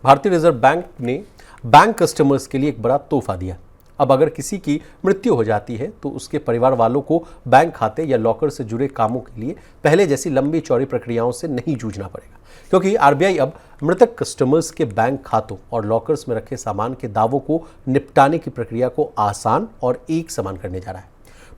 भारतीय reserve bank ने bank customers के लिए एक बड़ा तोहफा दिया। अब अगर किसी की मृत्यु हो जाती है तो उसके परिवार वालों को बैंक खाते या लॉकर से जुड़े कामों के लिए पहले जैसी लंबी चौड़ी प्रक्रियाओं से नहीं जूझना पड़ेगा, क्योंकि आरबीआई अब मृतक कस्टमर्स के बैंक खातों और लॉकर्स में रखे सामान के दावों को निपटाने की प्रक्रिया को आसान और एक समान करने जा रहा है।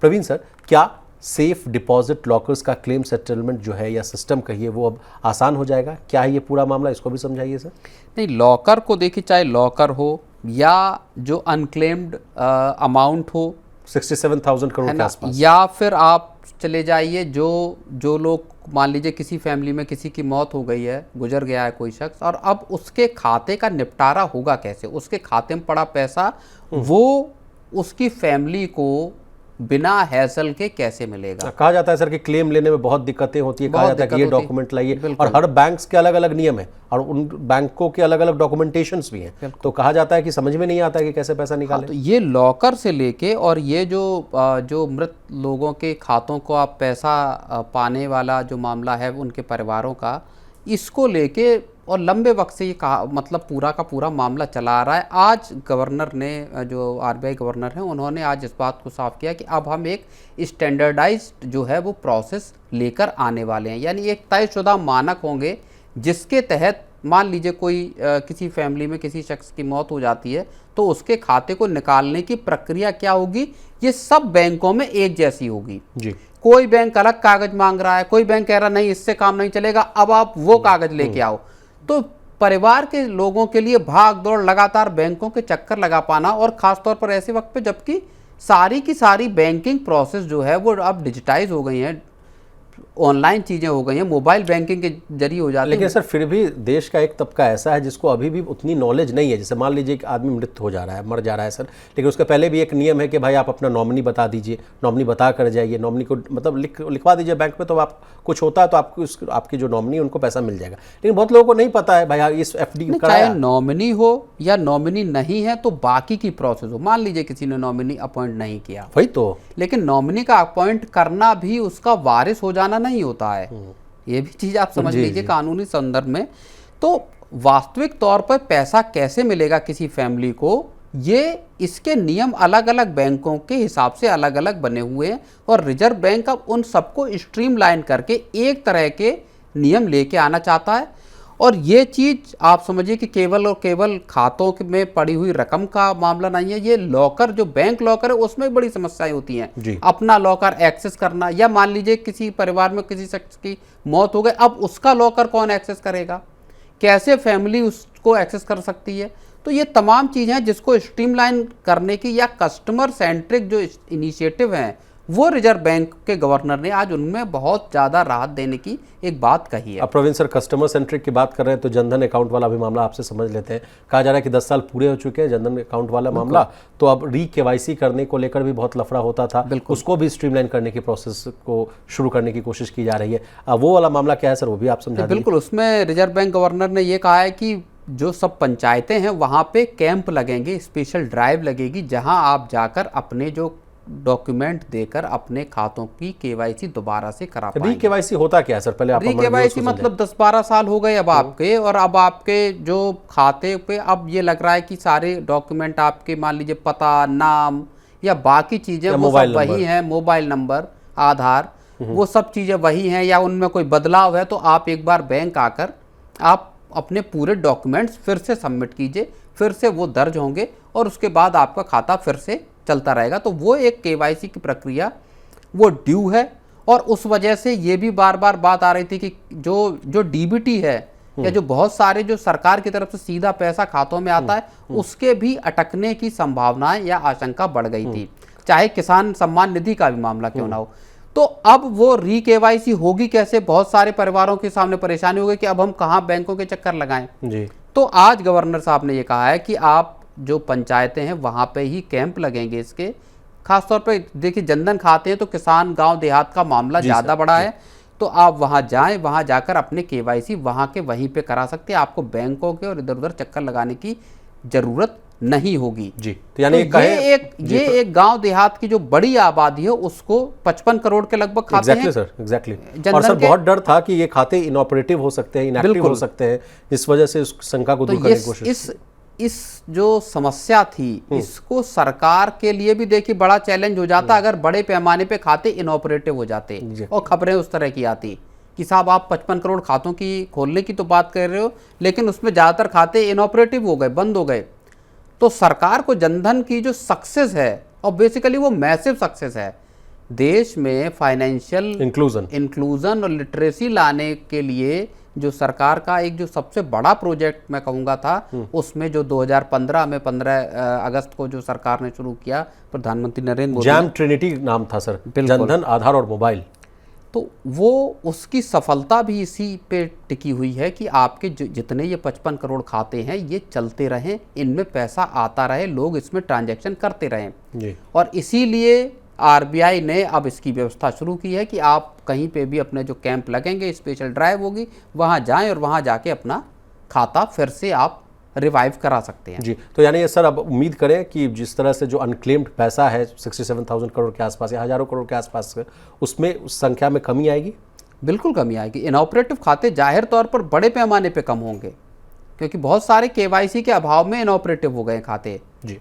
प्रवीण सर, क्या सेफ डिपॉजिट लॉकर्स का क्लेम सेटलमेंट जो है या सिस्टम कहिए वो अब आसान हो जाएगा? क्या है ये पूरा मामला, इसको भी समझाइए सर। नहीं, लॉकर को देखिए, चाहे लॉकर हो या जो अनक्लेम्ड अमाउंट हो 67,000 करोड़ के आसपास, या फिर आप चले जाइए जो लोग मान लीजिए किसी फैमिली में किसी की मौत हो गई है, गुजर गया है कोई शख्स, और अब उसके खाते का निपटारा होगा कैसे, उसके खाते में पड़ा पैसा वो उसकी फैमिली को बिना हैसल के कैसे मिलेगा। कहा जाता है सर कि क्लेम लेने में बहुत दिक्कतें होती है, कहा जाता है कि ये डॉक्यूमेंट लाइए, और हर बैंक्स के अलग अलग नियम है और उन बैंकों के अलग अलग डॉक्यूमेंटेशंस भी हैं, तो कहा जाता है कि समझ में नहीं आता है कि कैसे पैसा निकालें। तो ये लॉकर से लेके और ये जो मृत लोगों के खातों को आप पैसा पाने वाला जो मामला है उनके परिवारों का, इसको लेके और लंबे वक्त से ये मतलब पूरा का पूरा मामला चला आ रहा है। आज गवर्नर ने, जो आरबीआई गवर्नर हैं, उन्होंने आज इस बात को साफ किया कि अब हम एक स्टैंडर्डाइज्ड जो है वो प्रोसेस लेकर आने वाले हैं, यानी एक तयशुदा मानक होंगे जिसके तहत मान लीजिए कोई किसी फैमिली में किसी शख्स की मौत हो जाती है तो उसके खाते को निकालने की प्रक्रिया क्या होगी, ये सब बैंकों में एक जैसी होगी जी। कोई बैंक अलग कागज मांग रहा है, कोई बैंक कह रहा नहीं इससे काम नहीं चलेगा, अब आप वो कागज लेके आओ। तो परिवार के लोगों के लिए भाग दौड़ लगातार बैंकों के चक्कर लगा पाना, और खासतौर पर ऐसे वक्त पे जबकि सारी की सारी बैंकिंग प्रोसेस जो है वो अब डिजिटाइज हो गई हैं, ऑनलाइन चीज़ें हो गई हैं, मोबाइल बैंकिंग के जरिए हो जाती है। लेकिन सर फिर भी देश का एक तबका ऐसा है जिसको अभी भी उतनी नॉलेज नहीं है। जैसे मान लीजिए एक आदमी मृत्यु हो जा रहा है, मर जा रहा है सर, लेकिन उसके पहले भी एक नियम है कि भाई आप अपना नॉमिनी बता दीजिए, नॉमिनी बता कर जाइए, नॉमिनी को मतलब लिखवा दीजिए बैंक में, तो आप कुछ होता है तो आपको आपकी जो नॉमिनी उनको पैसा मिल जाएगा। लेकिन बहुत लोगों को नहीं पता है भाई इस एफडी चाहे नॉमिनी हो या नॉमिनी नहीं है तो बाकी की प्रोसेस हो। मान लीजिए किसी ने नॉमिनी अपॉइंट नहीं किया, वही तो, लेकिन नॉमिनी का अपॉइंट करना भी उसका वारिस हो जाना नहीं होता है, ये भी चीज आप समझ लीजिए कानूनी संदर्भ में। तो वास्तविक तौर पर पैसा कैसे मिलेगा किसी फैमिली को, ये इसके नियम अलग अलग बैंकों के हिसाब से अलग अलग बने हुए हैं, और रिजर्व बैंक अब उन सबको स्ट्रीमलाइन करके एक तरह के नियम लेके आना चाहता है। और ये चीज़ आप समझिए कि केवल और केवल खातों में पड़ी हुई रकम का मामला नहीं है, ये लॉकर जो बैंक लॉकर है उसमें बड़ी समस्याएं होती हैं। अपना लॉकर एक्सेस करना, या मान लीजिए किसी परिवार में किसी शख्स की मौत हो गई, अब उसका लॉकर कौन एक्सेस करेगा, कैसे फैमिली उसको एक्सेस कर सकती है। तो ये तमाम चीज़ें हैं जिसको स्ट्रीमलाइन करने की या कस्टमर सेंट्रिक जो इनिशिएटिव हैं वो रिजर्व बैंक के गवर्नर ने आज उनमें बहुत ज़्यादा राहत देने की एक बात कही है। अब प्रवीण सर कस्टमर सेंट्रिक की बात कर रहे हैं तो जनधन अकाउंट वाला भी मामला आपसे समझ लेते हैं। कहा जा रहा है कि 10 साल पूरे हो चुके हैं जनधन अकाउंट वाला मामला, तो अब री-केवाईसी करने को लेकर भी बहुत लफड़ा होता था, उसको भी स्ट्रीमलाइन करने की प्रोसेस को शुरू करने की कोशिश की जा रही है। वो वाला मामला क्या है सर, वो भी आप समझा दीजिए। बिल्कुल, उसमें रिजर्व बैंक गवर्नर ने ये कहा है कि जो सब पंचायतें हैं वहाँ पे कैंप लगेंगे, स्पेशल ड्राइव लगेगी, जहाँ आप जाकर अपने जो डॉक्यूमेंट देकर अपने खातों की केवाईसी दोबारा से करा पाएंगे। री-केवाईसी होता क्या है सर, पहले आप री-केवाईसी मतलब 10-12 साल हो गए अब आपके, और अब आपके जो खाते पे अब ये लग रहा है कि सारे डॉक्यूमेंट आपके मान लीजिए पता, नाम या बाकी चीजें वो सब वही हैं, मोबाइल नंबर, आधार, वो सब चीजें वही हैं, या उनमें कोई बदलाव है तो आप एक बार बैंक आकर आप अपने पूरे डॉक्यूमेंट्स फिर से सबमिट कीजिए, फिर से वो दर्ज होंगे और उसके बाद आपका खाता फिर से चलता रहेगा। तो वो एक केवाईसी की प्रक्रिया वो ड्यू है, और उस वजह से ये भी बार बार बात आ रही थी कि जो डीबीटी है या जो बहुत सारे जो सरकार की तरफ से सीधा पैसा खातों में आता है उसके भी अटकने की संभावनाएं या आशंका बढ़ गई थी, चाहे किसान सम्मान निधि का भी मामला क्यों ना हो। तो अब वो री-केवाईसी होगी कैसे, बहुत सारे परिवारों के सामने परेशानी हो गई कि अब हम कहाँ बैंकों के चक्कर लगाएं जी। तो आज गवर्नर साहब ने ये कहा है कि आप जो पंचायतें हैं वहाँ पे ही कैंप लगेंगे इसके, खासतौर पे देखिए जनधन खाते हैं तो किसान गांव देहात का मामला ज़्यादा बड़ा है, तो आप वहाँ जाएं, वहाँ जाकर अपने केवाईसी वहाँ के वहीं पे करा सकते हैं, आपको बैंकों के और इधर उधर चक्कर लगाने की ज़रूरत नहीं होगी। जी, तो यानी तो ये एक गांव देहात की जो बड़ी आबादी है उसको 55 करोड़ के लगभग खाते हैं। Sir, exactly. और सर बहुत डर था कि ये खाते इनऑपरेटिव हो सकते हैं, इनएक्टिव हो सकते हैं, इस वजह से उस शंका को दूर करने की कोशिश। इस जो समस्या थी इसको सरकार के लिए भी देखिए बड़ा चैलेंज हो जाता अगर बड़े पैमाने पे खाते इनऑपरेटिव हो जाते और खबरें उस तरह की आती कि साहब आप 55 करोड़ खातों की खोलने की तो बात कर रहे हो लेकिन उसमें ज़्यादातर खाते इनऑपरेटिव हो गए, बंद हो गए। तो सरकार को जनधन की जो सक्सेस है और बेसिकली वो मैसिव सक्सेस है, देश में फाइनेंशियल इंक्लूजन और लिटरेसी लाने के लिए जो सरकार का एक जो सबसे बड़ा प्रोजेक्ट मैं कहूँगा था, उसमें जो 2015 में 15 अगस्त को जो सरकार ने शुरू किया, प्रधानमंत्री नरेंद्र मोदी, जैम ट्रिनिटी नाम था सर, जनधन, आधार और मोबाइल। तो वो उसकी सफलता भी इसी पे टिकी हुई है कि आपके जितने ये 55 करोड़ खाते हैं ये चलते रहें, इनमें पैसा आता रहे, लोग इसमें ट्रांजैक्शन करते रहें जी। और इसीलिए आरबीआई ने अब इसकी व्यवस्था शुरू की है कि आप कहीं पे भी अपने जो कैंप लगेंगे, स्पेशल ड्राइव होगी, वहाँ जाएं और वहाँ जाके अपना खाता फिर से आप रिवाइव करा सकते हैं जी। तो यानी सर अब उम्मीद करें कि जिस तरह से जो अनक्लेम्ड पैसा है 67,000 करोड़ के आसपास या हजारों करोड़ के आसपास, उसमें उस संख्या में कमी आएगी। बिल्कुल कमी आएगी। इनऑपरेटिव खाते जाहिर तौर पर बड़े पैमाने पे कम होंगे क्योंकि बहुत सारे केवाईसी के अभाव में इनऑपरेटिव हो गए खाते जी।